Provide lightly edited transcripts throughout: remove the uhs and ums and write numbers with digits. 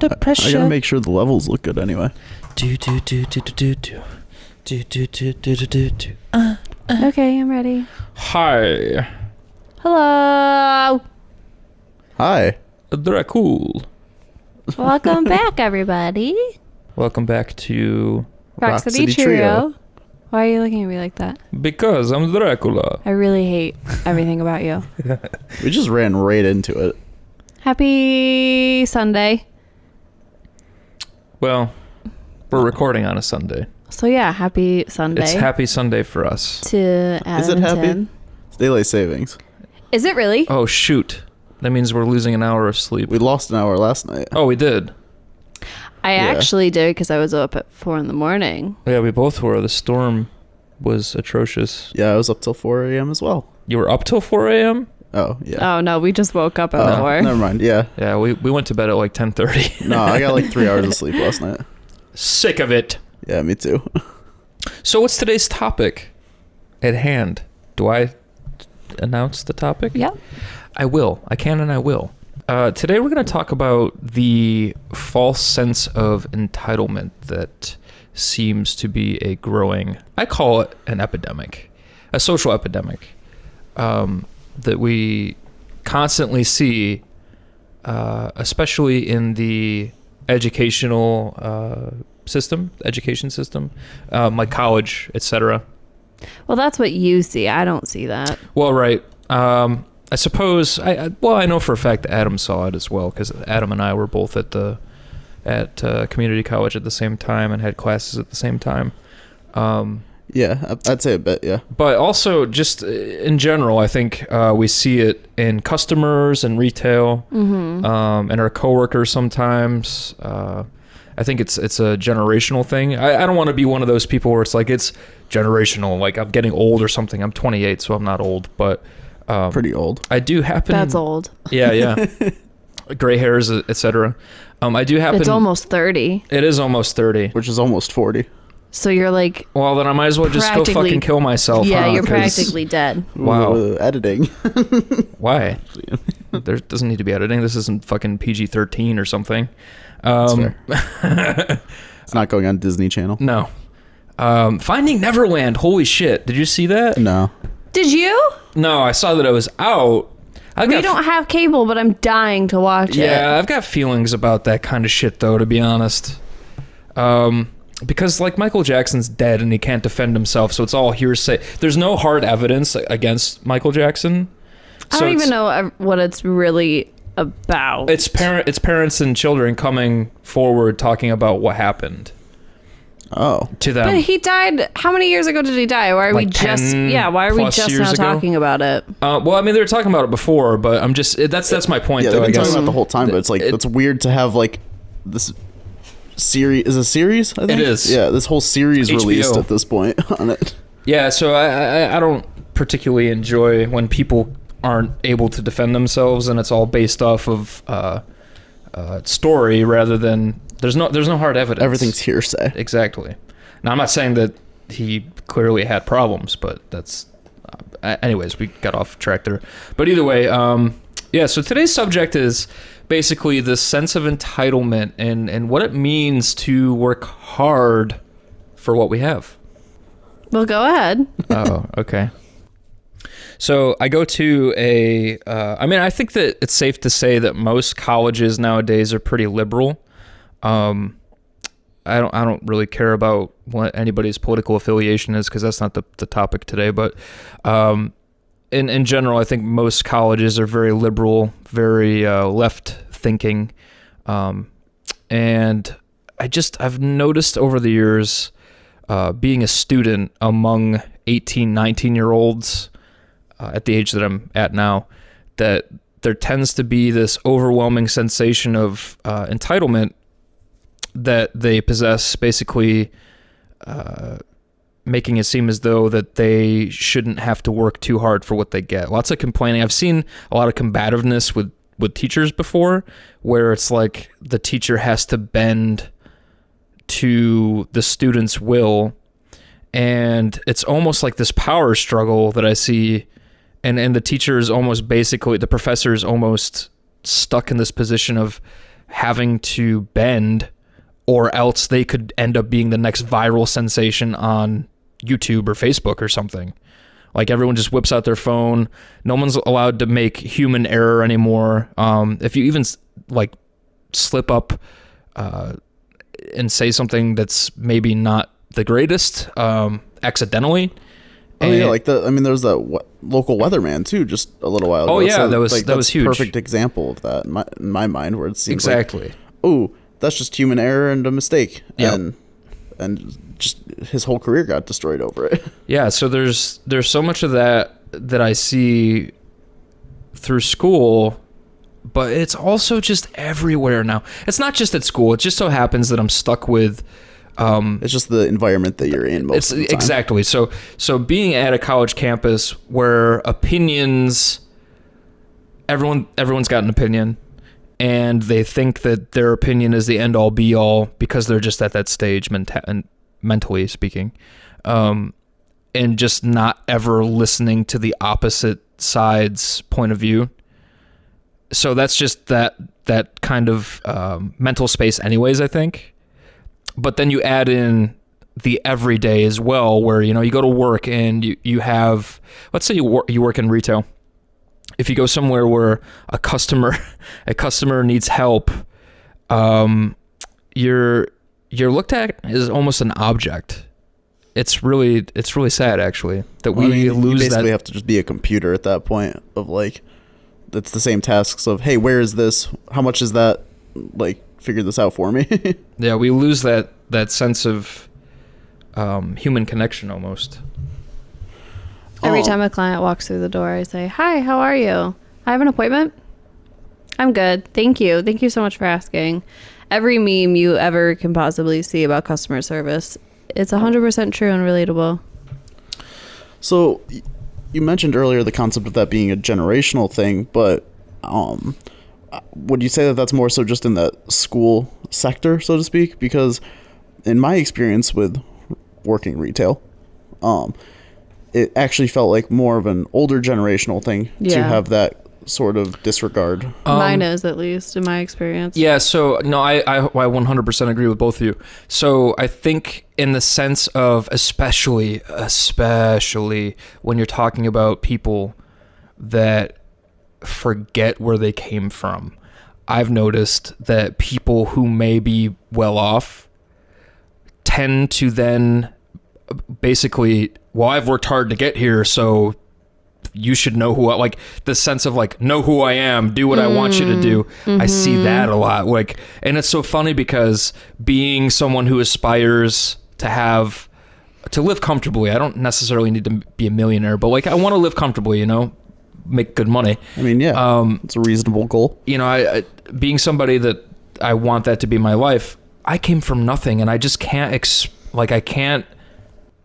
under pressure. I gotta make sure the levels look good anyway. Okay, I'm ready. Hi. Hello. Hi. Dracul. Welcome back, everybody. Welcome back to... Rock City Trio. Why are you looking at me like that? Because I'm Dracula. I really hate everything about you. We just ran right into it. Happy Sunday. Well, we're recording on a Sunday. So yeah, happy Sunday. It's happy Sunday for us. To Adam Is it and happy? Tim. It's daylight savings. Is it really? Oh, shoot. That means we're losing an hour of sleep. We lost an hour last night. Oh, we did. I actually did because I was up at 4 a.m. Yeah, we both were. The storm was atrocious. Yeah, I was up till 4 a.m. as well. You were up till 4 a.m.? Oh, yeah. Oh, no, we just woke up at 4. Never mind, yeah. Yeah, we went to bed at like 10:30. No, I got like 3 hours of sleep last night. Sick of it. Yeah, me too. So what's today's topic at hand? Do I announce the topic? Yep. I will. I can and I will. Today we're going to talk about the false sense of entitlement that seems to be a growing, I call it an epidemic, a social epidemic, that we constantly see, especially in the education system, like college, etc. Well, that's what you see. I don't see that. Well, right. I suppose I know for a fact that Adam saw it as well, because Adam and I were both at community college at the same time and had classes at the same time. Yeah, I'd say a bit, yeah. But also just in general, I think we see it in customers and retail, and our coworkers sometimes. I think it's a generational thing. I don't want to be one of those people where it's like it's generational, like I'm getting old or something. I'm 28, so I'm not old, but pretty old. I do happen. That's old. Yeah. Gray hairs, etc. I do happen. It's almost 30. It is almost 30. Which is almost 40. So you're like... Well, then I might as well just go fucking kill myself. Yeah, huh? you're practically dead. Wow. Editing. Why? There doesn't need to be editing. This isn't fucking PG-13 or something. That's fair. It's not going on Disney Channel. No. Finding Neverland. Holy shit. Did you see that? No. Did you? No, I saw that it was out. We don't have cable, but I'm dying to watch it. Yeah, I've got feelings about that kind of shit, though, to be honest. Because, like, Michael Jackson's dead and he can't defend himself, so it's all hearsay. There's no hard evidence against Michael Jackson. I don't even know what it's really about. It's parents and children coming forward talking about what happened. Oh. To them. But he died. How many years ago did he die? Why are we just now talking about it? Well, I mean, they were talking about it before, but I'm just that's my point. Yeah, though, they've been I guess. talking about it the whole time, but it's like it's weird to have like this series. Is a series? I think it is. Yeah, this whole series HBO. Released at this point on it. Yeah, so I don't particularly enjoy when people aren't able to defend themselves and it's all based off of story rather than there's no hard evidence. Everything's hearsay. Exactly. Now I'm not saying that he clearly had problems, but that's anyways, we got off track there. But either way, yeah, so today's subject is basically this sense of entitlement and what it means to work hard for what we have. Well, go ahead. Oh, okay. So I go to I think that it's safe to say that most colleges nowadays are pretty liberal. I don't really care about what anybody's political affiliation is because that's not the topic today. But in general, I think most colleges are very liberal, very left thinking, and I've noticed over the years, being a student among 18, 19-year-olds. At the age that I'm at now, that there tends to be this overwhelming sensation of entitlement that they possess, basically making it seem as though that they shouldn't have to work too hard for what they get. Lots of complaining. I've seen a lot of combativeness with teachers before, where it's like the teacher has to bend to the student's will, and it's almost like this power struggle that I see. And the teacher is almost basically, the professor is almost stuck in this position of having to bend, or else they could end up being the next viral sensation on YouTube or Facebook or something. Like everyone just whips out their phone. No one's allowed to make human error anymore. If you even like slip up and say something that's maybe not the greatest accidentally. Like there's that local weatherman too, just a little while ago. Oh yeah, so, that was huge. Perfect example of that in my mind, where it seems exactly. Like, oh, that's just human error and a mistake, yep. and just his whole career got destroyed over it. Yeah, so there's so much of that I see through school, but it's also just everywhere now. It's not just at school. It just so happens that I'm stuck with. It's just the environment that you're in most of the time. Exactly. So being at a college campus where opinions, everyone's got an opinion, and they think that their opinion is the end all be all because they're just at that stage mentally speaking, and just not ever listening to the opposite side's point of view. So that's just that kind of mental space anyways, I think. But then you add in the everyday as well, where, you know, you go to work and you have, let's say you work in retail. If you go somewhere where a customer needs help, you're looked at as almost an object. It's really sad, actually, that lose you basically that. Have to just be a computer at that point of like, it's the same tasks of, hey, where is this? How much is that? Like, figure this out for me. Yeah, we lose that sense of human connection almost. Every time a client walks through the door, I say, "Hi, how are you? I have an appointment. I'm good. Thank you. Thank you so much for asking." Every meme you ever can possibly see about customer service, it's 100% true and relatable. So you mentioned earlier the concept of that being a generational thing, but would you say that that's more so just in the school sector, so to speak? Because in my experience with working retail, it actually felt like more of an older generational thing to have that sort of disregard. Mine is, at least in my experience. Yeah, so no, I 100% agree with both of you. So I think in the sense of especially when you're talking about people that forget where they came from, I've noticed that people who may be well off tend to then basically, well, I've worked hard to get here, so you should know who I, like the sense of like, know who I am, do what I want you to do. Mm-hmm. I see that a lot. Like, and it's so funny because being someone who aspires to live comfortably, I don't necessarily need to be a millionaire, but like I want to live comfortably, you know, make good money. I mean, yeah, it's a reasonable goal. You know, I being somebody that I want that to be my life, I came from nothing, and I just can't I can't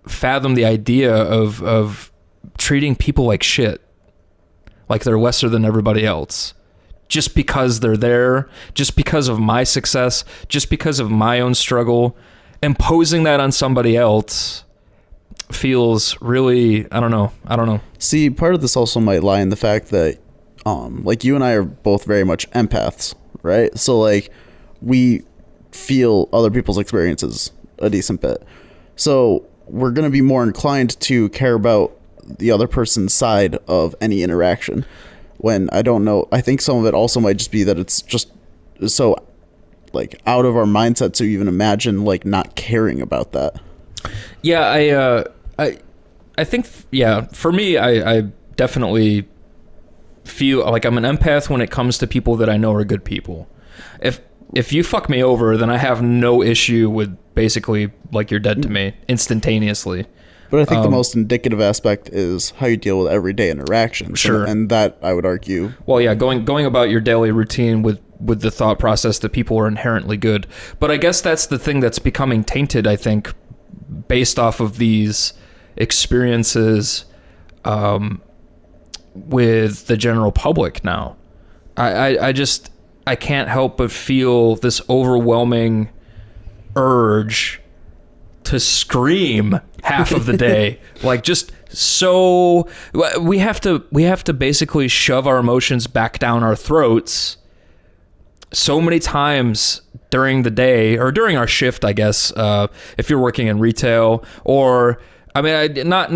fathom the idea of treating people like shit, like they're lesser than everybody else, just because they're there, just because of my success, just because of my own struggle. Imposing that on somebody else feels really, I don't know. See, part of this also might lie in the fact that like you and I are both very much empaths, right? So like we feel other people's experiences a decent bit. So we're going to be more inclined to care about the other person's side of any interaction, when I don't know. I think some of it also might just be that it's just so like out of our mindset to even imagine like not caring about that. Yeah, I think, yeah, for me, I definitely feel like I'm an empath when it comes to people that I know are good people. If you fuck me over, then I have no issue with basically like you're dead to me instantaneously. But I think the most indicative aspect is how you deal with everyday interactions. Sure. And that, I would argue. Well, yeah, going about your daily routine with the thought process that people are inherently good. But I guess that's the thing that's becoming tainted, I think, based off of these experiences with the general public now. I can't help but feel this overwhelming urge to scream half of the day. Like, just so we have to basically shove our emotions back down our throats so many times during the day or during our shift, I guess, if you're working in retail or, I mean, not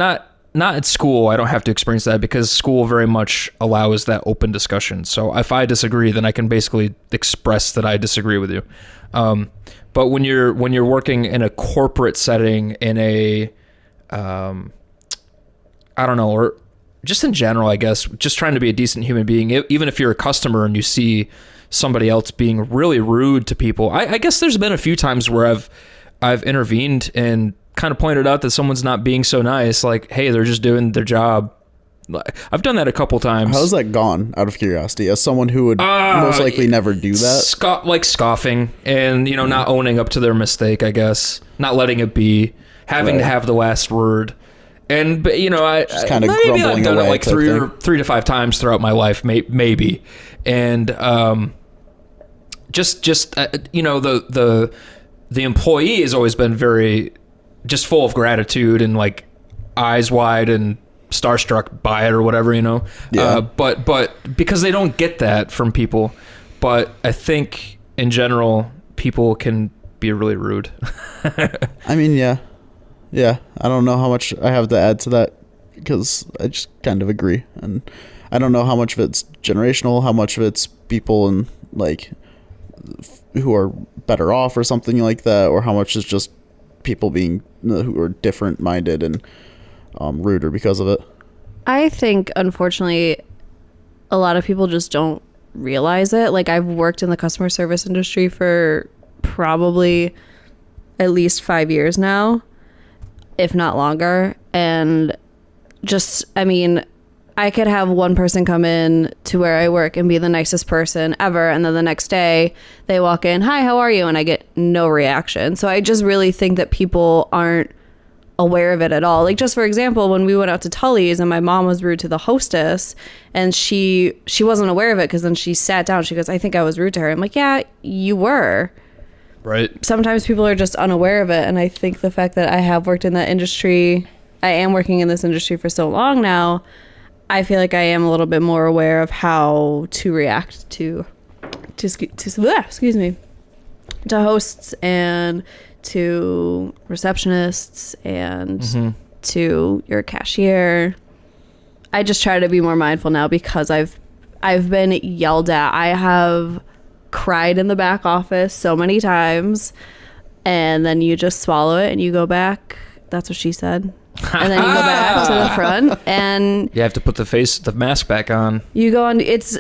at school, I don't have to experience that because school very much allows that open discussion. So if I disagree, then I can basically express that I disagree with you. But when you're working in a corporate setting, in a, I don't know, or just in general, I guess, just trying to be a decent human being, even if you're a customer and you see somebody else being really rude to people. I guess there's been a few times where I've intervened and kind of pointed out that someone's not being so nice. Like, hey, they're just doing their job. I've done that a couple times. How's that gone, out of curiosity, as someone who would most likely never do that? Like scoffing and, you know, not owning up to their mistake, I guess. Not letting it be. Having to have the last word. And, but, you know, I kind of maybe I've done it like thing. 3 to 5 times throughout my life, maybe. And just you know, the employee has always been very just full of gratitude and like eyes wide and starstruck by it or whatever, you know. Yeah. But because they don't get that from people. But I think in general, people can be really rude. I mean, yeah. I don't know how much I have to add to that because I just kind of agree, and I don't know how much of it's generational, how much of it's people and like who are better off or something like that, or how much is just people being who are different minded and ruder because of it. I think, unfortunately, a lot of people just don't realize it. Like, I've worked in the customer service industry for probably at least 5 years now, if not longer. And just, I mean, I could have one person come in to where I work and be the nicest person ever, and then the next day they walk in, hi, how are you? And I get no reaction. So I just really think that people aren't aware of it at all. Like, just for example, when we went out to Tully's and my mom was rude to the hostess, and she wasn't aware of it, because then she sat down, she goes, I think I was rude to her. I'm like, yeah, you were. Right. Sometimes people are just unaware of it, and I think the fact that I have worked in that industry, I am working in this industry for so long now, I feel like I am a little bit more aware of how to react to excuse me, to hosts and to receptionists and to your cashier. I just try to be more mindful now because I've been yelled at. I have cried in the back office so many times, and then you just swallow it and you go back. That's what she said. And then you go back to the front and you have to put the mask back on. You go on. It's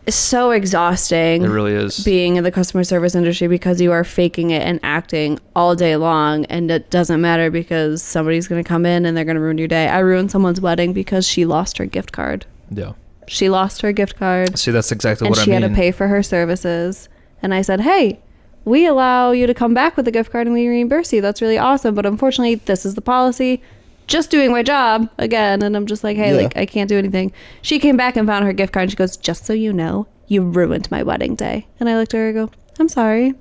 so exhausting. It really is. Being in the customer service industry, because you are faking it and acting all day long, and it doesn't matter because somebody's going to come in and they're going to ruin your day. I ruined someone's wedding because she lost her gift card. Yeah. She lost her gift card. See, that's exactly what I and mean. she had to pay for her services. And I said, hey, we allow you to come back with a gift card and we reimburse you. That's really awesome. But unfortunately, this is the policy. Just doing my job again. And I'm just like, hey, like, I can't do anything. She came back and found her gift card and she goes, just so you know, you ruined my wedding day. And I looked at her and go, I'm sorry.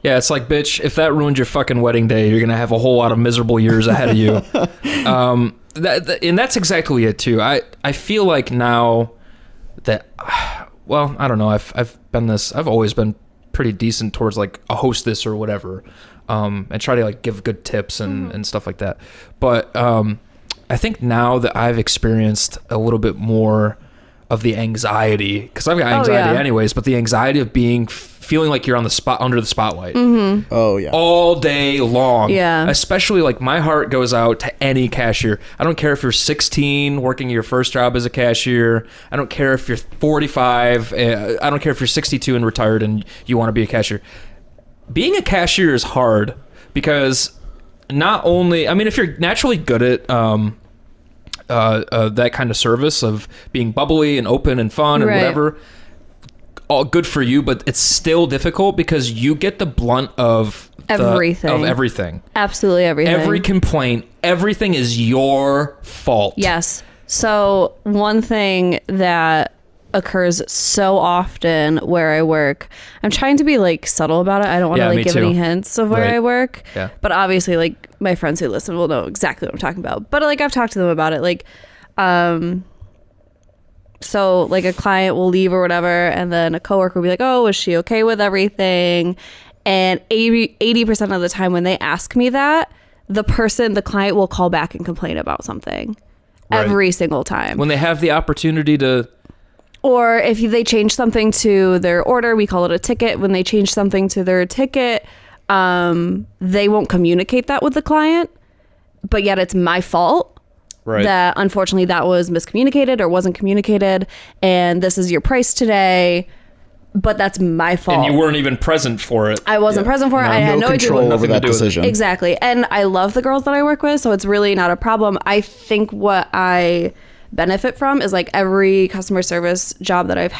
Yeah, it's like, bitch, if that ruined your fucking wedding day, you're going to have a whole lot of miserable years ahead of you. And that's exactly it too. I feel like now that, well, I don't know. I've always been pretty decent towards like a hostess or whatever. And try to like give good tips and stuff like that. But I think now that I've experienced a little bit more of the anxiety, because I've got anxiety anyways, but the anxiety of feeling like you're on the spot, under the spotlight. Oh yeah, all day long. Yeah, especially like my heart goes out to any cashier. I don't care if you're 16 working your first job as a cashier. I don't care if you're 45. I don't care if you're 62 and retired and you want to be a cashier. Being a cashier is hard because not only, I mean, if you're naturally good at that kind of service of being bubbly and open and fun and whatever, all good for you, but it's still difficult because you get the blunt of everything. Absolutely everything. Every complaint, everything is your fault. Yes. So one thing that occurs so often where I work, I'm trying to be like subtle about it. I don't want to like give any hints of where I work. Yeah. But obviously like my friends who listen will know exactly what I'm talking about. But like I've talked to them about it. Like So like a client will leave or whatever, and then a coworker will be like, oh, is she okay with everything? And 80% of the time when they ask me that, the client will call back and complain about something. Right. Every single time. When they have the opportunity to. Or if they change something to their order, we call it a ticket. When they change something to their ticket, they won't communicate that with the client, but yet it's my fault. Right. That unfortunately that was miscommunicated or wasn't communicated, and this is your price today, but that's my fault. And you weren't even present for it. I wasn't present for it. I had no control over that decision. Exactly. And I love the girls that I work with, so it's really not a problem. I think what I benefit from is like every customer service job that I've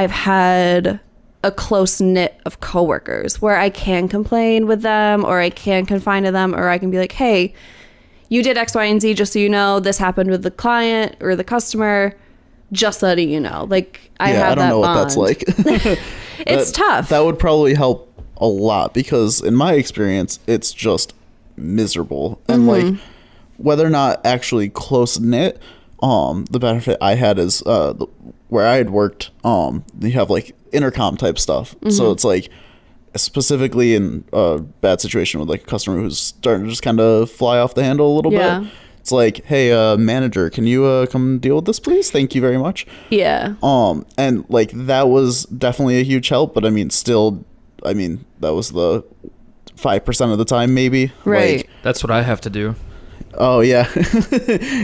had a close knit of coworkers where I can complain with them, or I can confide to them, or I can be like, hey, you did X, Y, and Z, just so you know, this happened with the client or the customer, just letting you know. Like, I have that bond. I don't know what that's like. It's tough. That would probably help a lot, because in my experience, it's just miserable. And like, whether or not actually close knit, the benefit I had is where I had worked, you have like intercom type stuff. So it's like, specifically in a bad situation with like a customer who's starting to just kind of fly off the handle a little bit. It's like, hey, manager, can you come deal with this, please? Thank you very much. Yeah. And like that was definitely a huge help, but I mean, that was the 5% of the time, maybe. Right. Like, that's what I have to do. Oh yeah.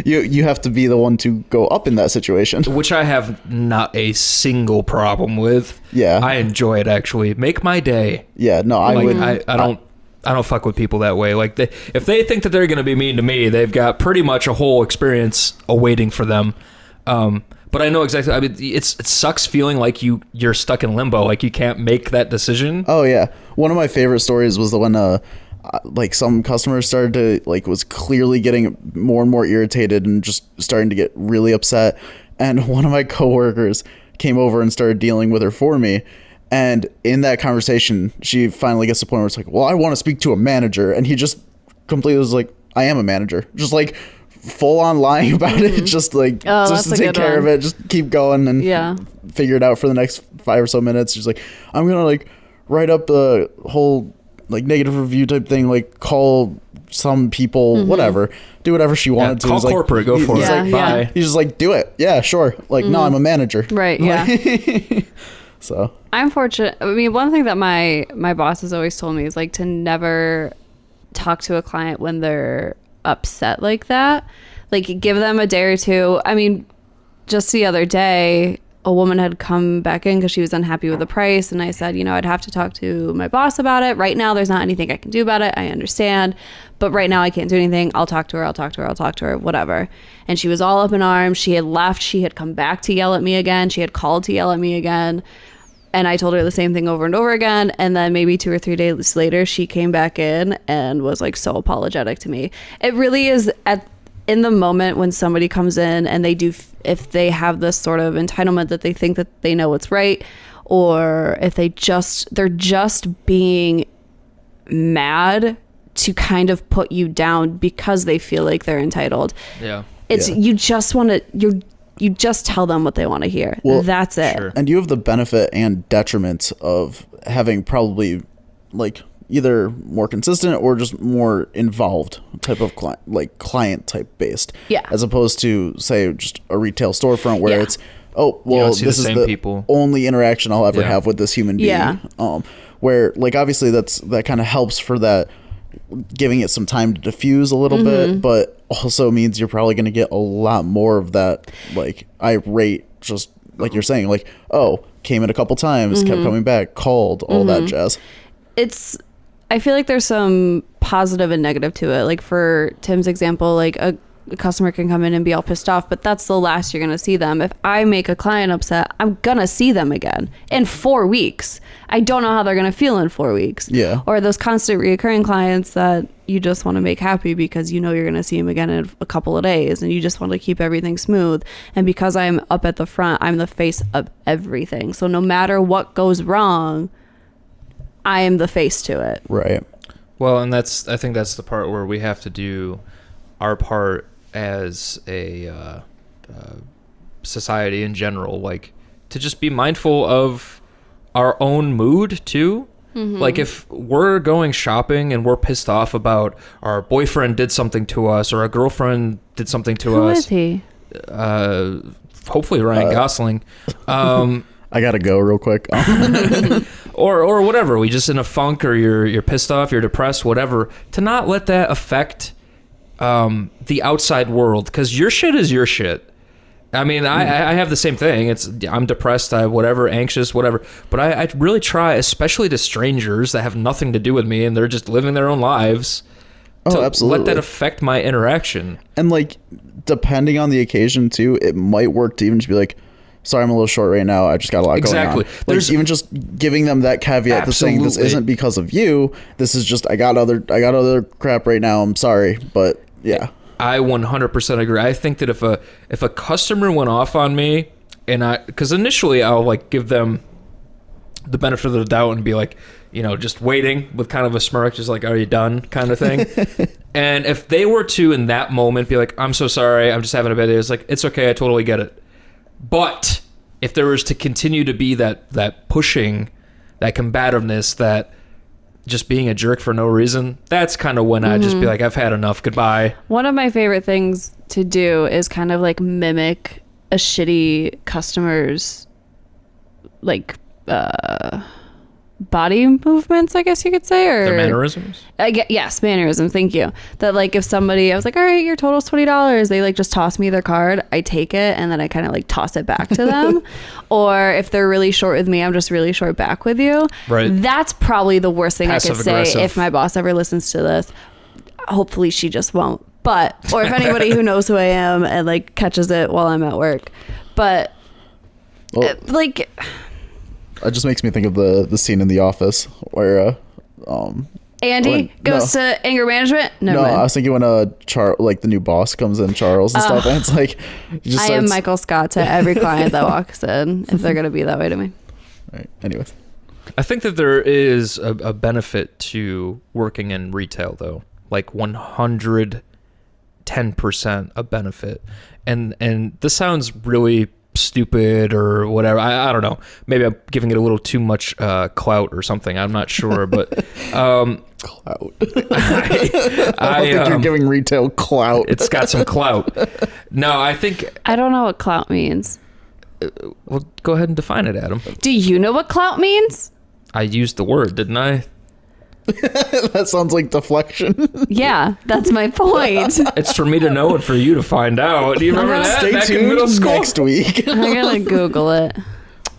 you have to be the one to go up in that situation, which I have not a single problem with. Yeah, I enjoy it, actually. Make my day. Yeah, no, I would. I don't fuck with people that way. Like, if they think that they're going to be mean to me, they've got pretty much a whole experience awaiting for them. But I know exactly. I mean, it sucks feeling like you're stuck in limbo, like you can't make that decision. Oh yeah, one of my favorite stories was the one like some customers started to like was clearly getting more and more irritated and just starting to get really upset, and one of my coworkers came over and started dealing with her for me. And in that conversation, she finally gets to the point where it's like, well, I want to speak to a manager. And he just completely was like, I am a manager. Just like full on lying about it. Just like, just to take care of it. Just keep going and figure it out for the next 5 or so minutes. She's like, I'm going to like write up a whole like negative review type thing, like call some people, whatever, do whatever she wanted to. Call corporate, like, go for it. Like, bye. He's just like, do it. Yeah, sure. Like, no, I'm a manager. Right. Yeah. So I'm fortunate. I mean, one thing that my boss has always told me is like to never talk to a client when they're upset like that. Like, give them a day or two. I mean, just the other day, a woman had come back in because she was unhappy with the price, and I said, I'd have to talk to my boss about it. Right now, there's not anything I can do about it. I understand, but right now I can't do anything. I'll talk to her, whatever. And she was all up in arms. She had left. She had come back to yell at me again. She had called to yell at me again. And I told her the same thing over and over again. And then maybe 2 or 3 days later, she came back in and was like so apologetic to me. It really is in the moment when somebody comes in and if they have this sort of entitlement that they think that they know what's right, or if they're just being mad to kind of put you down because they feel like they're entitled. Yeah. You just want to, you just tell them what they want to hear. Well, that's it. Sure. And you have the benefit and detriment of having probably like either more consistent or just more involved type of client type based. Yeah. As opposed to say just a retail storefront where it's, oh, well, this is the only interaction I'll ever have with this human being. Yeah. Where like obviously that kind of helps for that, giving it some time to diffuse a little bit, but also means you're probably going to get a lot more of that like irate, just like you're saying, like, oh, came in a couple times, kept coming back, called, all that jazz. I feel like there's some positive and negative to it. Like for Tim's example, like a customer can come in and be all pissed off, but that's the last you're going to see them. If I make a client upset, I'm going to see them again in 4 weeks. I don't know how they're going to feel in 4 weeks. Yeah. Or those constant reoccurring clients that you just want to make happy because you're going to see them again in a couple of days and you just want to keep everything smooth. And because I'm up at the front, I'm the face of everything. So no matter what goes wrong, I am the face to it. Right. Well, and I think that's the part where we have to do our part as a society in general, like to just be mindful of our own mood too. Like if we're going shopping and we're pissed off about our boyfriend did something to us or our girlfriend did something to Who us. is he? Hopefully Ryan Gosling. I gotta go real quick. or whatever. We just in a funk, or you're pissed off, you're depressed, whatever. To not let that affect the outside world, because your shit is your shit. I mean, I have the same thing. I'm depressed, whatever, anxious, whatever. But I really try, especially to strangers that have nothing to do with me and they're just living their own lives, to absolutely. let that affect my interaction. And like, depending on the occasion too, it might work to even just be like, sorry, I'm a little short right now. I just got a lot going on. Exactly. Like, even just giving them that caveat to saying this isn't because of you. This is just I got other crap right now. I'm sorry, but yeah. I 100% agree. I think that if a customer went off on me, because initially I'll like give them the benefit of the doubt and be like, just waiting with kind of a smirk, just like, are you done kind of thing. And if they were to in that moment be like, I'm so sorry, I'm just having a bad day, it's like, it's okay, I totally get it. But if there was to continue to be that pushing, that combativeness, that just being a jerk for no reason, that's kind of when I'd just be like, I've had enough, goodbye. One of my favorite things to do is kind of like mimic a shitty customer's like body movements, I guess you could say, or Their mannerisms. Yes, mannerisms. Thank you. That like if somebody, I was like, all right, your total's $20. They like just toss me their card. I take it and then I kind of like toss it back to them. Or if they're really short with me, I'm just really short back with you. Right. That's probably the worst thing I could say if my boss ever listens to this. Hopefully she just won't. But or if anybody who knows who I am and like catches it while I'm at work. But like. It just makes me think of the scene in The Office where Andy goes to anger management. No, I was thinking when like the new boss comes in, Charles and stuff, and it's like I am Michael Scott to every client that walks in if they're gonna be that way to me. All right. Anyways, I think that there is a benefit to working in retail, though, like 110% a benefit, and this sounds really stupid or whatever. I don't know. Maybe I'm giving it a little too much clout or something. I'm not sure, but clout. I don't think you're giving retail clout. It's got some clout. No, I don't know what clout means. Well, go ahead and define it, Adam. Do you know what clout means? I used the word, didn't I? That sounds like deflection. Yeah, that's my point. It's for me to know and for you to find out. Do you remember that Stay back tuned in middle school? Next week. I'm gonna Google it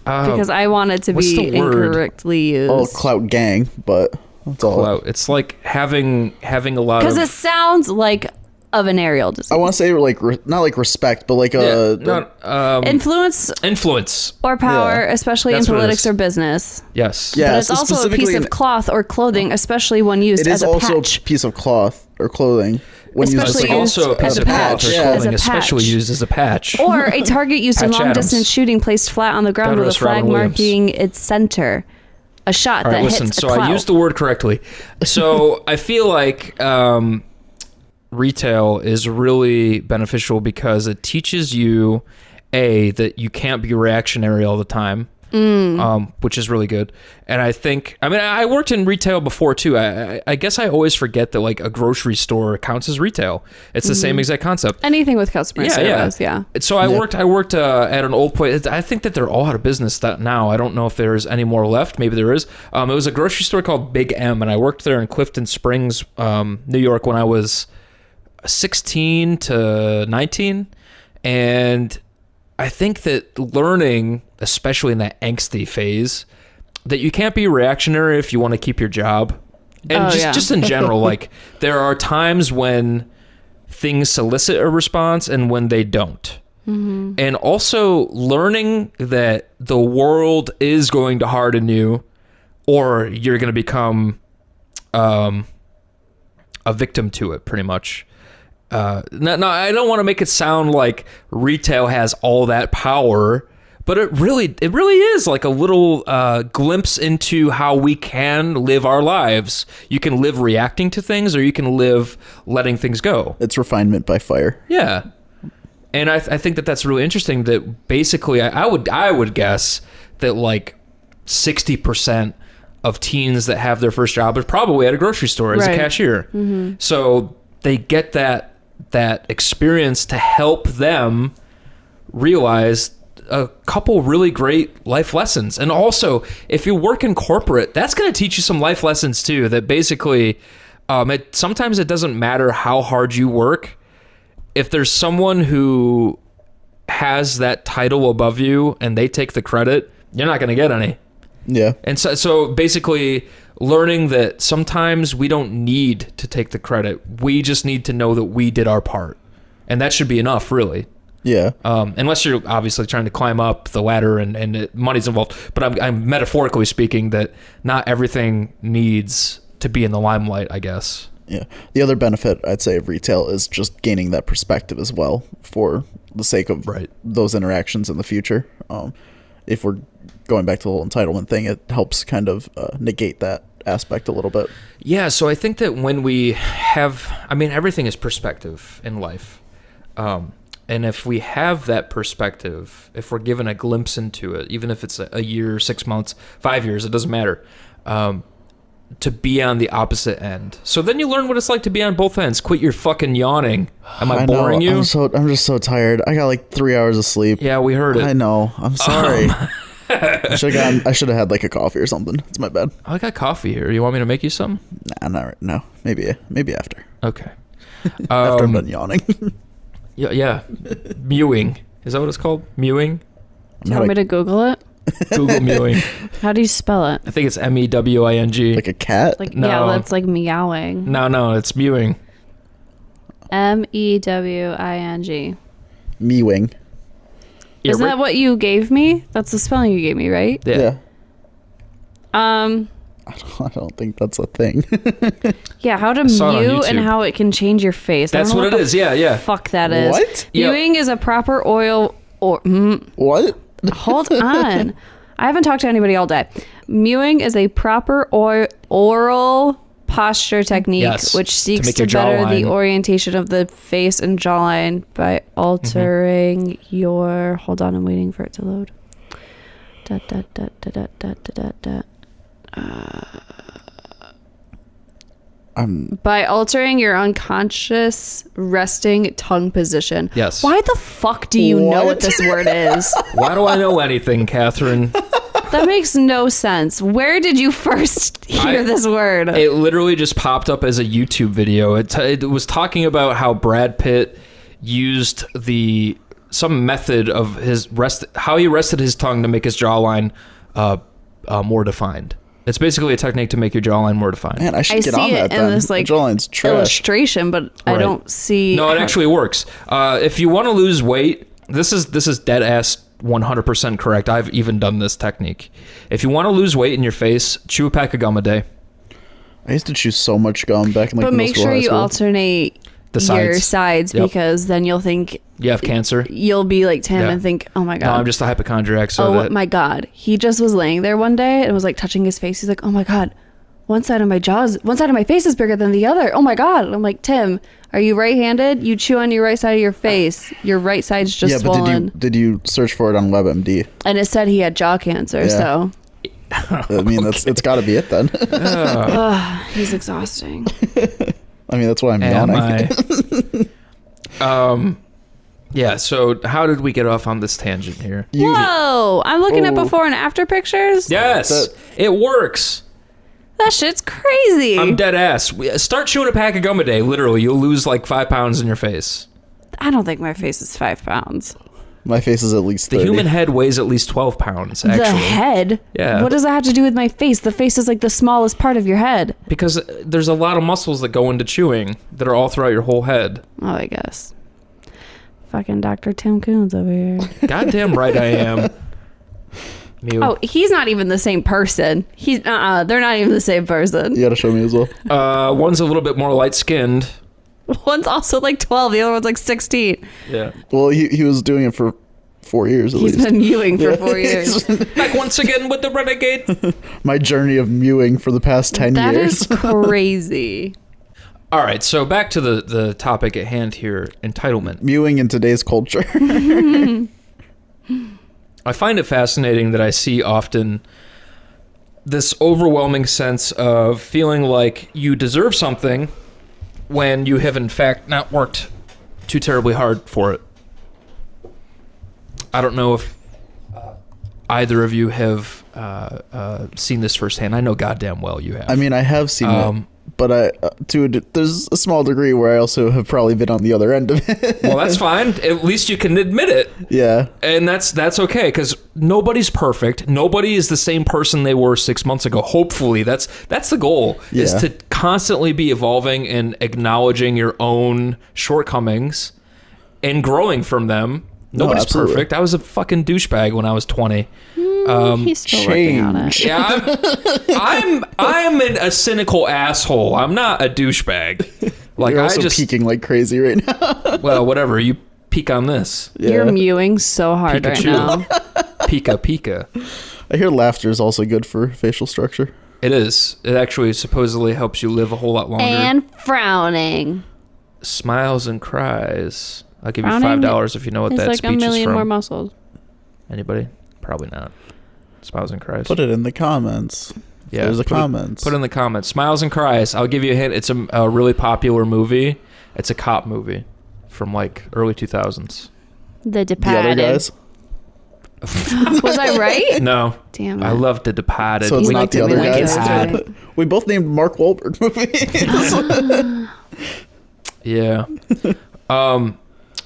because I want it to be incorrectly used. Oh, clout gang, but that's all. Clout. It's like having a lot of. Because it sounds like a venereal disease. I want to say like not like respect, but like influence or power, especially in politics or business. Yes. Yeah, but it's also a piece of cloth or clothing, especially when used as a patch. It is also a piece of cloth or clothing. Especially used also a piece of cloth or clothing, especially used as a patch. Or a target used in long-distance shooting placed flat on the ground with a flag marking its center. A shot that hits a clout. So I used the word correctly. So I feel like retail is really beneficial because it teaches you that you can't be reactionary all the time, which is really good. And I worked in retail before too. I guess I always forget that like a grocery store counts as retail. It's the same exact concept. Anything with customer service, yeah. So I worked at an old place. I think that they're all out of business now. I don't know if there's any more left. Maybe there is. It was a grocery store called Big M, and I worked there in Clifton Springs, New York, when I was 16 to 19. And I think that learning, especially in that angsty phase, that you can't be reactionary if you want to keep your job. And just in general, like there are times when things solicit a response and when they don't. Mm-hmm. And also learning that the world is going to harden you, or you're going to become a victim to it, pretty much. No, I don't want to make it sound like retail has all that power, but it really is like a little glimpse into how we can live our lives. You can live reacting to things, or you can live letting things go. It's refinement by fire. Yeah. And I think that that's really interesting that basically I would guess that like 60% of teens that have their first job are probably at a grocery store as a cashier. Mm-hmm. So they get that experience to help them realize a couple really great life lessons. And also, if you work in corporate, that's going to teach you some life lessons too, that basically sometimes it doesn't matter how hard you work. If there's someone who has that title above you and they take the credit, you're not going to get any. Yeah. And so basically learning that sometimes we don't need to take the credit. We just need to know that we did our part. And that should be enough, really. Yeah. Unless you're obviously trying to climb up the ladder and money's involved. But I'm metaphorically speaking that not everything needs to be in the limelight, I guess. Yeah. The other benefit, I'd say, of retail is just gaining that perspective as well for the sake of those interactions in the future. If we're going back to the whole entitlement thing, it helps kind of negate that aspect a little bit. Yeah, so I think that when we have, everything is perspective in life. And if we have that perspective, if we're given a glimpse into it, even if it's a year, 6 months, 5 years, it doesn't matter, to be on the opposite end. So then you learn what it's like to be on both ends. Quit your fucking yawning. Am I boring you? I'm just so tired. I got like 3 hours of sleep. Yeah, we heard it. I know. I'm sorry. I should have had like a coffee or something. It's my bad. I got coffee here. You want me to make you some? Nah, not right now. Maybe after. Okay. After I'm done yawning. Yeah. Mewing. Is that what it's called? Mewing? Do you want me to Google it? Google mewing. How do you spell it? I think it's MEWING. Like a cat? Yeah, that's like meowing. No, it's mewing. MEWING. Mewing. Yeah, Isn't that what you gave me? That's the spelling you gave me, right? Yeah. I don't think that's a thing. Yeah, how to mew and how it can change your face. That's what it is. Yeah. Fuck that is. What? Mewing is a proper oil or What? Hold on. I haven't talked to anybody all day. Mewing is a proper oral posture technique which seeks to better the orientation of the face and jawline by altering your... Hold on, I'm waiting for it to load. By altering your unconscious resting tongue position. Yes. Why the fuck do you know what this word is? Why do I know anything, Catherine? That makes no sense. Where did you first hear this word? It literally just popped up as a YouTube video. It was talking about how Brad Pitt used some method of how he rested his tongue to make his jawline more defined. It's basically a technique to make your jawline more defined. Man, I should get on that then. I see it in this like jawline's trash. illustration, but I don't see... No, it actually works. If you want to lose weight, this is dead ass 100% correct. I've even done this technique. If you want to lose weight in your face, chew a pack of gum a day. I used to chew so much gum back in like middle school, high school. But make sure you alternate your sides because then you'll think... You have cancer? You'll be like Tim and think, oh my God. No, I'm just a hypochondriac. So my God. He just was laying there one day and was like touching his face. He's like, oh my God, one side of my face is bigger than the other. Oh my God. And I'm like, Tim, are you right-handed? You chew on your right side of your face. Your right side's just swollen. But did you search for it on WebMD? And it said he had jaw cancer, so... I mean, it's got to be it then. He's exhausting. I mean, that's why I'm yawning. Yeah, so how did we get off on this tangent here? Whoa! I'm looking at before and after pictures? Yes! It works! That shit's crazy! I'm dead ass. Start chewing a pack of gum a day, literally. You'll lose like 5 pounds in your face. I don't think my face is 5 pounds. My face is at least 30. The human head weighs at least 12 pounds, actually. The head? Yeah. What does that have to do with my face? The face is like the smallest part of your head. Because there's a lot of muscles that go into chewing that are all throughout your whole head. Oh, I guess. Fucking Dr. Tim Coons over here. Goddamn right I am. Mew. Oh, he's not even the same person. They're not even the same person. You gotta show me as well. One's a little bit more light-skinned. One's also like 12. The other one's like 16. Yeah. Well, he was doing it for 4 years at least. He's been mewing for 4 years. Back once again with the renegade. My journey of mewing for the past 10 years. That is crazy. All right, so back to the topic at hand here, entitlement. Mewing in today's culture. I find it fascinating that I see often this overwhelming sense of feeling like you deserve something when you have in fact not worked too terribly hard for it. I don't know if either of you have seen this firsthand. I know goddamn well you have. I mean, I have seen it, but there's a small degree where I also have probably been on the other end of it. Well, that's fine. At least you can admit it. Yeah. And that's okay, because nobody's perfect. Nobody is the same person they were 6 months ago. Hopefully, that's the goal, is to constantly be evolving and acknowledging your own shortcomings and growing from them. Nobody's perfect. I was a fucking douchebag when I was 20. He's still working on it. Yeah, I'm a cynical asshole. I'm not a douchebag. Like, You're also peaking like crazy right now. Well, whatever. You peek on this. Yeah. You're mewing so hard Pikachu. right now. Pika. I hear laughter is also good for facial structure. It is. It actually supposedly helps you live a whole lot longer. And frowning. Smiles and cries. I'll give you Frowning $5 if you know what that like speech a million is more from. muscles. Anybody? Probably not. Smiles and cries. Put it in the comments. Yeah, There's a comments. Put it in the comments. Smiles and cries. I'll give you a hint. It's a really popular movie. It's a cop movie from like early 2000s. The The Departed. other guys. Was I right? No. Damn it. I love The Departed. So it's You not liked the it, we other liked guys. it. We both named Mark Wahlberg movies. Yeah.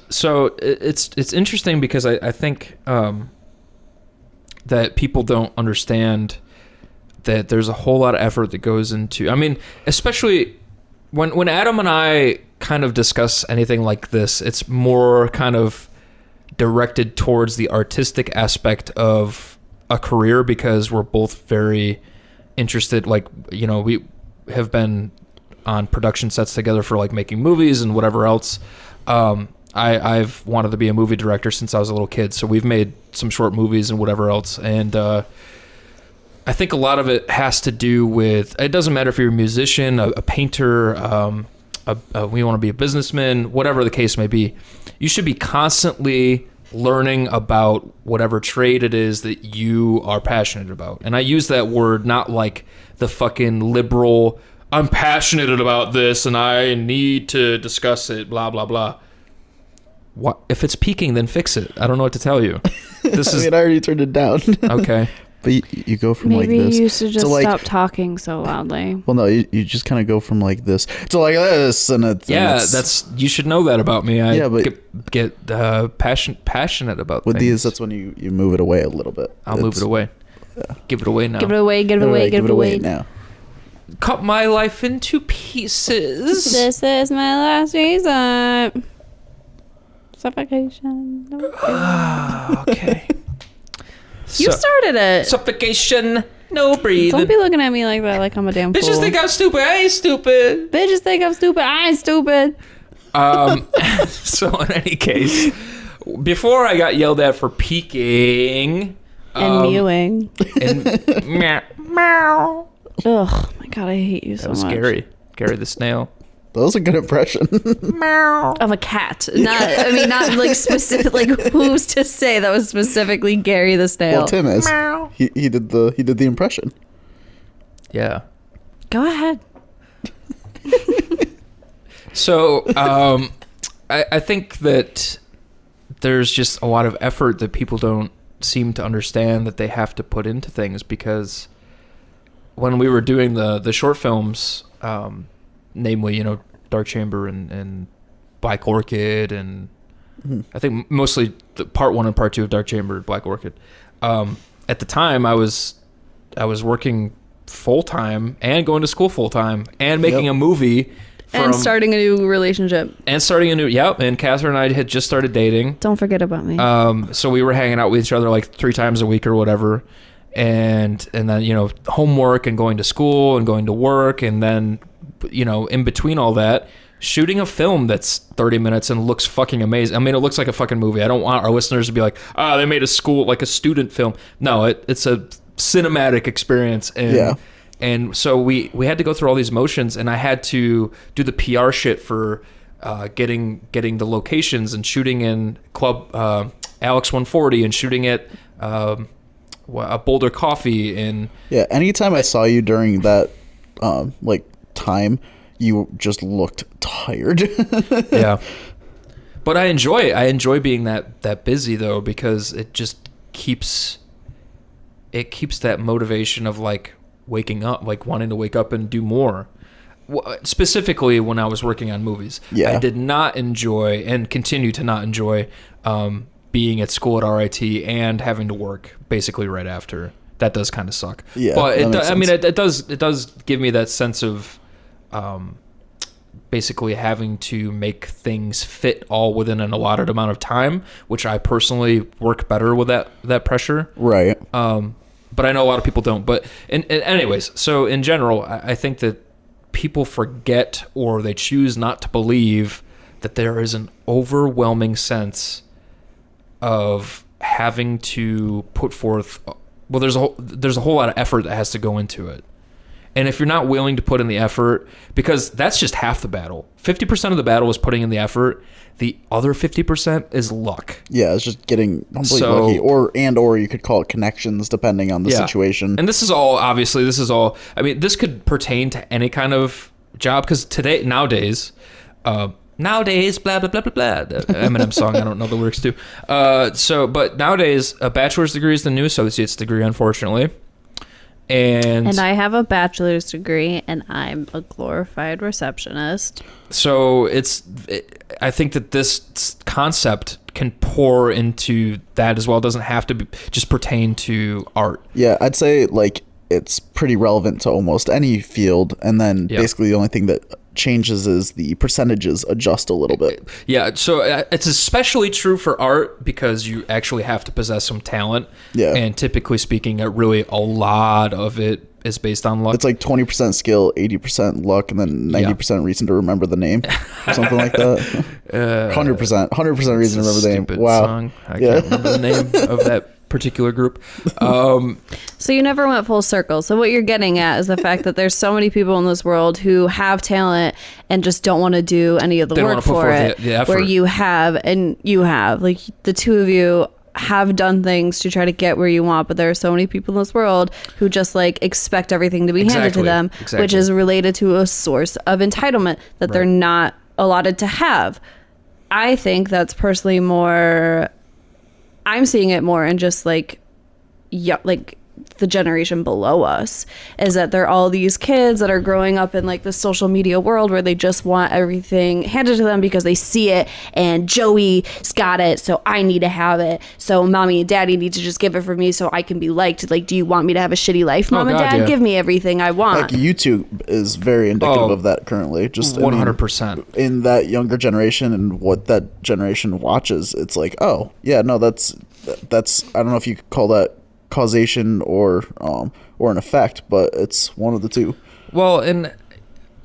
So it's interesting because I think that people don't understand that there's a whole lot of effort that goes into, I mean, especially when Adam and I kind of discuss anything like this, it's more kind of directed towards the artistic aspect of a career, because we're both very interested, like, you know, we have been on production sets together for like making movies and whatever else. I've wanted to be a movie director since I was a little kid, so we've made some short movies and whatever else. And I think a lot of it has to do with, it doesn't matter if you're a musician, a painter, we want to be a businessman, whatever the case may be. You should be constantly learning about whatever trade it is that you are passionate about. And I use that word not like the fucking liberal, I'm passionate about this and I need to discuss it, blah, blah, blah. What if it's peaking, then fix it. I don't know what to tell you. This I is mean, I already turned it down. okay. But you go from Maybe like this. you should just to like, stop talking so loudly. Well, no, you just kind of go from like this to like this, and it's That's you should know that about me. I but get passionate about with things. these. That's when you move it away a little bit. I'll move it away. Yeah. Give it away now. Give it away, give it away, give it away. now. Cut my life into pieces. This is my last reason. Suffocation. Okay. You started it. Suffocation. No breathing. Don't be looking at me like that, like I'm a damn fool. Bitches think I'm stupid. I ain't stupid. Bitches think I'm stupid. I ain't stupid. So in any case, before I got yelled at for peeking And mewing. and meow. Ugh, my God, I hate you so That was much. scary. Gary the snail. That was a good impression. Of a cat. Not like specific, like who's to say that was specifically Gary the snail. Well, Tim is. He did the impression. Yeah. Go ahead. So I think that there's just a lot of effort that people don't seem to understand that they have to put into things, because when we were doing the short films, namely, you know, Dark Chamber and Black Orchid, and I think mostly the part 1 and part 2 of Dark Chamber, Black Orchid. At the time, I was working full time and going to school full time and making a movie. And starting a new relationship. And Catherine and I had just started dating. Don't forget about me. So we were hanging out with each other like 3 times a week or whatever. And then, you know, homework and going to school and going to work. And then, you know, in between all that, shooting a film that's 30 minutes and looks fucking amazing. I mean, it looks like a fucking movie. I don't want our listeners to be like, they made a student film. No, it's a cinematic experience. And And so we had to go through all these motions, and I had to do the PR shit for getting the locations and shooting in Club Alex 140 and shooting at Boulder Coffee. And yeah, anytime I saw you during that like time, you just looked tired. Yeah, but I enjoy being that busy though, because it just keeps that motivation of like waking up, like wanting to wake up and do more. Specifically when I was working on movies, I did not enjoy and continue to not enjoy being at school at RIT and having to work basically right after. That does kind of suck. Yeah, but it does give me that sense of basically having to make things fit all within an allotted amount of time, which I personally work better with that pressure. Right. But I know a lot of people don't. But anyways, so in general, I think that people forget, or they choose not to believe, that there is an overwhelming sense of having to put forth. Well, there's a whole lot of effort that has to go into it. And if you're not willing to put in the effort, because that's just half the battle. 50% of the battle is putting in the effort. The other 50% is luck. Yeah, it's just getting completely lucky, or you could call it connections, depending on the situation. And this is all I mean, this could pertain to any kind of job, because nowadays, blah, blah, blah, blah, blah. The Eminem song, I don't know the lyrics to. But nowadays, a bachelor's degree is the new associate's degree, unfortunately. And I have a bachelor's degree, and I'm a glorified receptionist. So I think that this concept can pour into that as well. It doesn't have to just pertain to art. Yeah, I'd say like it's pretty relevant to almost any field, and then basically the only thing that changes is the percentages adjust a little bit. Yeah, so it's especially true for art, because you actually have to possess some talent. Yeah. And typically speaking, really a lot of it is based on luck. It's like 20% skill, 80% luck, and then 90% reason to remember the name, or something like that. 100% reason to remember the name. Wow. Song. I can't remember the name of that particular group. So you never went full circle. So what you're getting at is the fact that there's so many people in this world who have talent and just don't want to do any of the work for it. Where you have, like the two of you have done things to try to get where you want, but there are so many people in this world who just like expect everything to be handed to them, which is related to a source of entitlement that they're not allotted to have. I think that's personally more, I'm seeing it more in just like the generation below us, is that there are all these kids that are growing up in like the social media world where they just want everything handed to them because they see it, and Joey's got it, so I need to have it. So mommy and daddy need to just give it for me so I can be liked. Like, do you want me to have a shitty life, mom and dad? Yeah. Give me everything I want. Like YouTube is very indicative of that currently. Just 100%. In that younger generation and what that generation watches, it's like, oh yeah, no, that's I don't know if you could call that causation or an effect, but it's one of the two. Well, and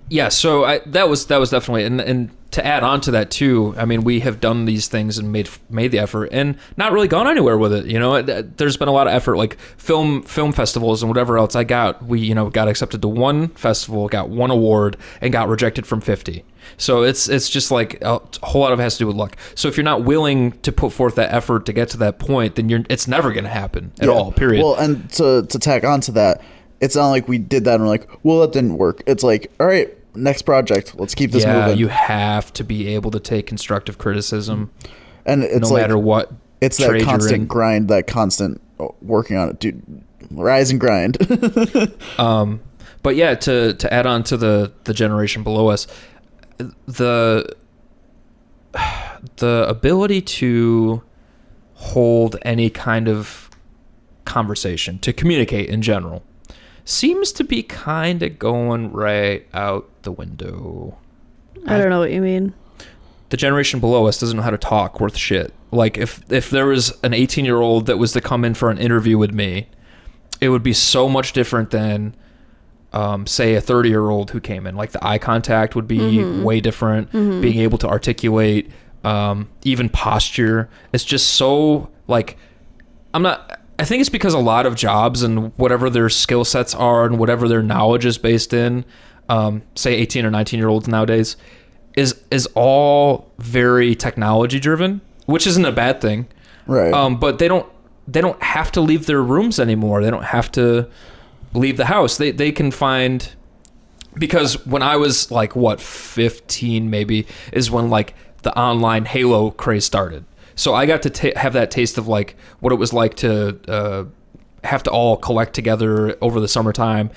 yeah, so that was definitely, and to add on to that too, I mean, we have done these things and made the effort and not really gone anywhere with it. You know, there's been a lot of effort, like film festivals and whatever else. We got accepted to one festival, got one award, and got rejected from 50. So it's just like a whole lot of it has to do with luck. So if you're not willing to put forth that effort to get to that point, then it's never going to happen at all, period. Well, and to tack on to that, it's not like we did that and we're like, well, that didn't work. It's like, all right, next project, let's keep this moving. You have to be able to take constructive criticism, and it's no matter what. It's that constant grind, that constant working on it, dude. Rise and grind. But yeah, to add on to the generation below us, the ability to hold any kind of conversation, to communicate in general, seems to be kind of going right out the window. I don't know what you mean. The generation below us doesn't know how to talk worth shit. Like if there was an 18-year-old that was to come in for an interview with me, it would be so much different than say a 30-year-old who came in. Like the eye contact would be way different. Being able to articulate, even posture. It's just so like, I think it's because a lot of jobs and whatever their skill sets are and whatever their knowledge is based in, say 18 or 19-year-olds nowadays, is all very technology driven, which isn't a bad thing. Right. But they don't have to leave their rooms anymore. They don't have to leave the house. They can find, because when I was like 15 maybe is when like the online Halo craze started. So I got to have that taste of like what it was like to have to all collect together over the summertime.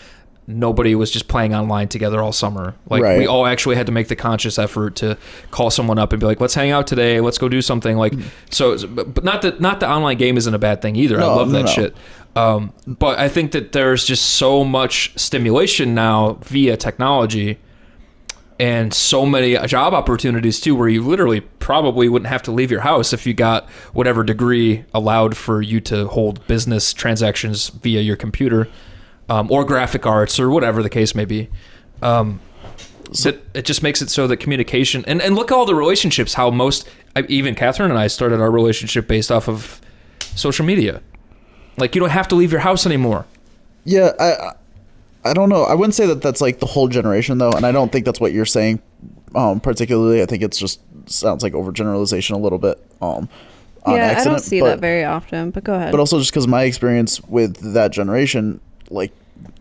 Nobody was just playing online together all summer. Like Right. we all actually had to make the conscious effort to call someone up and be like, let's hang out today. Let's go do something. Like, so, but not the online game isn't a bad thing either. I love that shit. But I think that there's just so much stimulation now via technology and so many job opportunities too, where you literally probably wouldn't have to leave your house if you got whatever degree allowed for you to hold business transactions via your computer, or graphic arts or whatever the case may be. So it just makes it so that communication and look at all the relationships, how even Catherine and I started our relationship based off of social media. Like, you don't have to leave your house anymore. Yeah, I don't know. I wouldn't say that that's like the whole generation though, and I don't think that's what you're saying particularly. I think it's just sounds like overgeneralization a little bit. On accident, I don't see that very often, but go ahead. But also just because my experience with that generation, like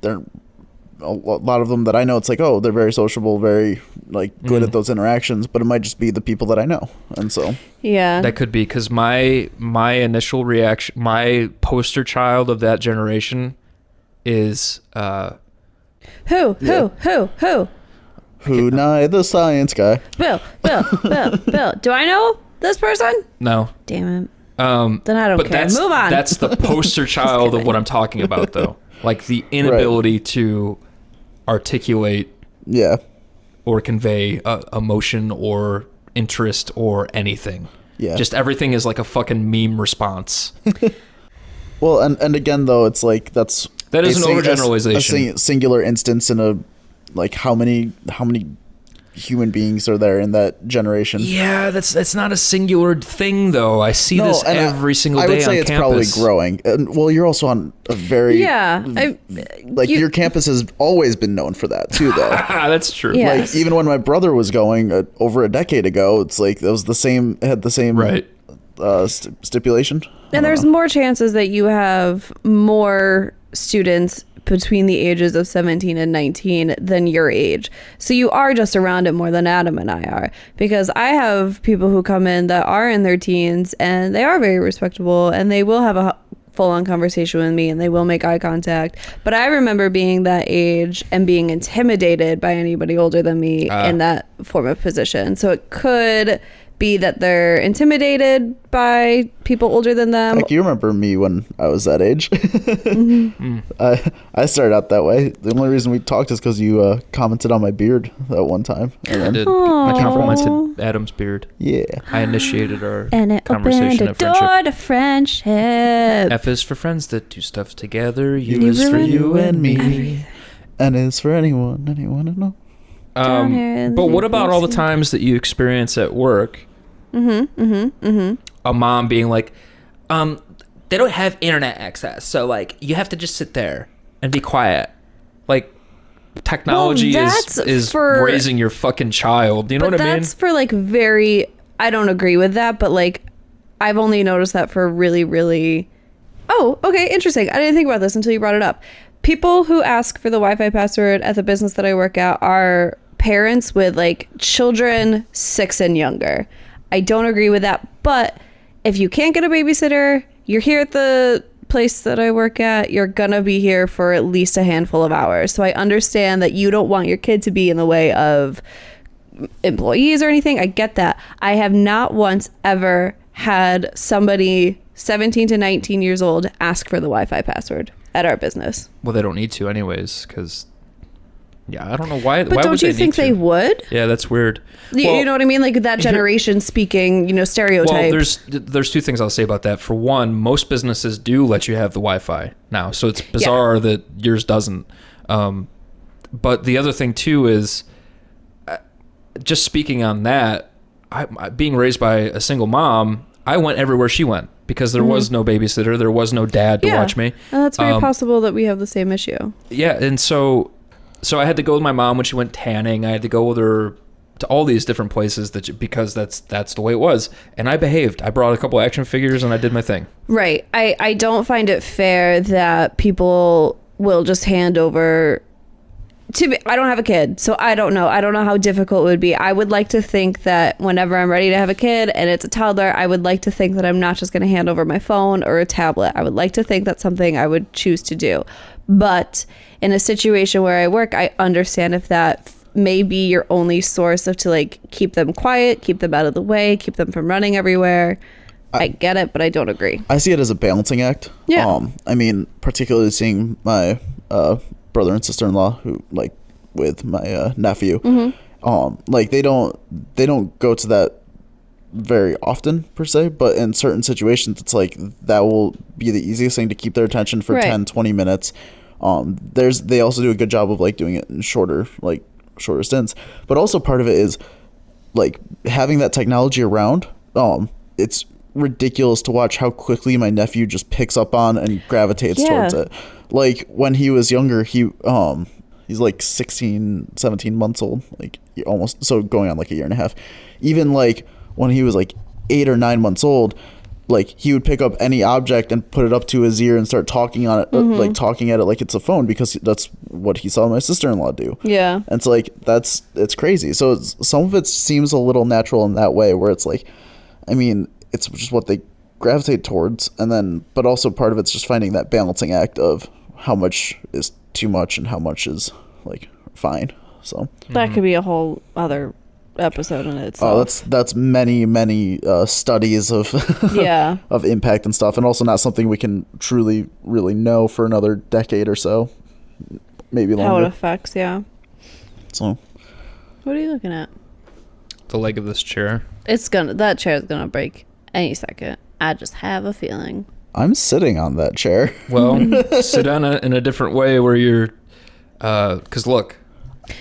they're a lot of them that I know, it's like, oh, they're very sociable, very like good at those interactions, but it might just be the people that I know. And so yeah, that could be because my initial reaction, my poster child of that generation is Who? Nye, the science guy. Bill. Do I know this person? no. Damn it. Then I don't But care. Move on. That's the poster child of what I'm talking about, though. Like the inability to articulate Yeah. or convey emotion or interest or anything. Yeah. Just everything is like a fucking meme response. Well, and again though, it's like that is an overgeneralization. A singular instance in a like how many human beings are there in that generation? Yeah, that's not a singular thing though. I see this every single day on campus. I would say it's probably growing. And, well, you're also on a very your campus has always been known for that too, though. That's true. Yes. Like even when my brother was going over a decade ago, it's like it was the same. It had the same right. Stipulation. And there's more chances that you have more students between the ages of 17 and 19 than your age. So you are just around it more than Adam and I are, because I have people who come in that are in their teens and they are very respectable and they will have a full-on conversation with me and they will make eye contact. But I remember being that age and being intimidated by anybody older than me in that form of position. So it could be that they're intimidated by people older than them. Like, you remember me when I was that age. I started out that way. The only reason we talked is because you commented on my beard that one time. And I did. I complimented Adam's beard. Yeah. I initiated our and it conversation of friendship. door to friendship. F is for friends that do stuff together. U is for you and me. And is for anyone to know. But what about all the times that you experience at work? A mom being like, they don't have internet access, so like you have to just sit there and be quiet. Like technology is raising your fucking child. You know what I mean? That's for like very. I don't agree with that, but like I've only noticed that for really, really. Oh, okay, interesting. I didn't think about this until you brought it up. People who ask for the Wi-Fi password at the business that I work at are parents with like children 6 and younger. I don't agree with that, but if you can't get a babysitter, you're here at the place that I work at, you're gonna be here for at least a handful of hours. So I understand that you don't want your kid to be in the way of employees or anything. I get that. I have not once ever had somebody 17 to 19 years old ask for the Wi-Fi password at our business. Well, they don't need to anyways, because I don't know why. But why don't would you they think need they to? would? Yeah, that's weird. You know what I mean? Like that generation speaking, stereotype. Well, there's two things I'll say about that. For one, most businesses do let you have the Wi-Fi now, so it's bizarre that yours doesn't. But the other thing too is, just speaking on that, being raised by a single mom, I went everywhere she went. because there was no babysitter, there was no dad to watch me. And that's very possible that we have the same issue. Yeah, and so I had to go with my mom when she went tanning. I had to go with her to all these different places because that's the way it was. And I behaved. I brought a couple action figures and I did my thing. Right. I don't find it fair that people will just hand over I don't have a kid, so I don't know how difficult it would be. I would like to think that whenever I'm ready to have a kid and it's a toddler, I would like to think that I'm not just going to hand over my phone or a tablet. I would like to think that's something I would choose to do. But in a situation where I work, I understand if that may be your only source of to like keep them quiet, keep them out of the way, keep them from running everywhere. I get it, but I don't agree. I see it as a balancing act. Yeah. I mean, particularly seeing my brother and sister-in-law who like with my nephew, like they don't go to that very often per se, but in certain situations it's like that will be the easiest thing to keep their attention for 10-20 minutes. They also do a good job of like doing it in shorter stints, but also part of it is like having that technology around. It's ridiculous to watch how quickly my nephew just picks up on and gravitates towards it. Like when he was younger, he's like 16, 17 months old, like almost, so going on like a year and a half. Even like when he was like 8 or 9 months old, like he would pick up any object and put it up to his ear and start talking on it, like talking at it like it's a phone, because that's what he saw my sister-in-law do. Yeah. And it's like, it's crazy. So some of it seems a little natural in that way, where it's like, I mean, it's just what they gravitate towards. And then, but also part of it's just finding that balancing act of how much is too much and how much is like fine. So that could be a whole other episode in itself. That's many studies of of impact and stuff, and also not something we can truly really know for another decade or so, maybe longer. How it affects, So what are you looking at? The leg of this chair. That chair is gonna break any second. I just have a feeling. I'm sitting on that chair. Well, sit down in a different way where you're, because look.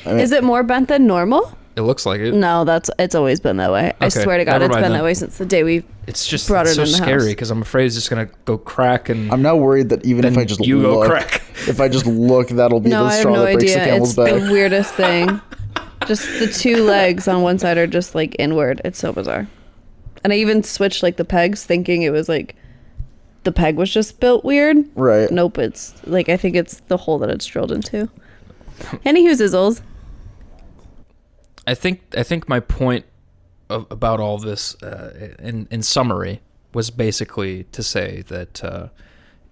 I mean, is it more bent than normal? It looks like it. No, it's always been that way. I swear to God, it's been that way since the day we brought it in the house. It's so scary because I'm afraid it's just going to go crack. And I'm now worried that even if I just look, if I just look, that'll be the straw that breaks the camel's back. It's the weirdest thing. Just the two legs on one side are just like inward. It's so bizarre. And I even switched like the pegs, thinking it was like the peg was just built weird. Right. Nope. It's like, I think it's the hole that it's drilled into. Anywho, zizzles. I think my point about all this, in summary, was basically to say that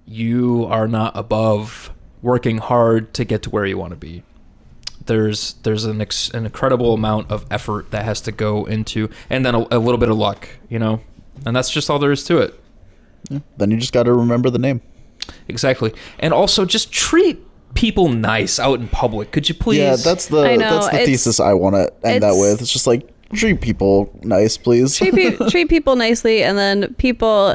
you are not above working hard to get to where you want to be. There's an incredible amount of effort that has to go into, and then a little bit of luck, and that's just all there is to it. Yeah. Then you just got to remember the name. Exactly. And also just treat people nice out in public. Could you please? Yeah, that's the thesis I want to end that with. It's just like, treat people nice, please. Treat people nicely, and then people,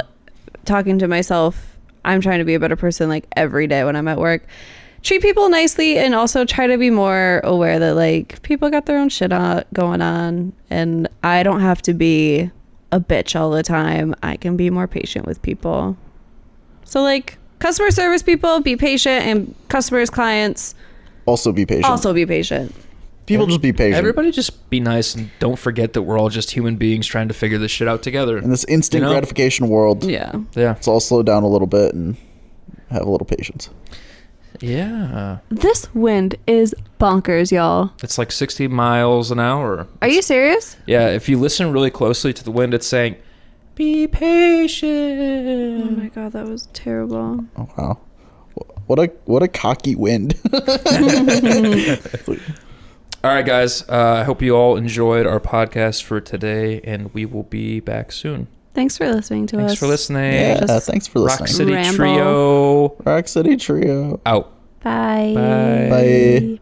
talking to myself, I'm trying to be a better person like every day when I'm at work. Treat people nicely, and also try to be more aware that like people got their own shit going on, and I don't have to be a bitch all the time. I can be more patient with people. So like, customer service people, be patient, and customers, clients, also be patient. People just be patient. Everybody just be nice, and don't forget that we're all just human beings trying to figure this shit out together. In this instant gratification world, yeah. Let's all slow down a little bit and have a little patience. Yeah. This wind is bonkers, y'all. It's like 60 miles an hour. Are you serious? Yeah, if you listen really closely to the wind, it's saying, be patient. Oh my God, that was terrible. Oh wow. What a cocky wind. All right, guys. I hope you all enjoyed our podcast for today, and we will be back soon. Thanks for listening to us. Thanks for listening. Yeah, thanks for listening. Rock City Trio. Rock City Trio. Out. Bye. Bye. Bye.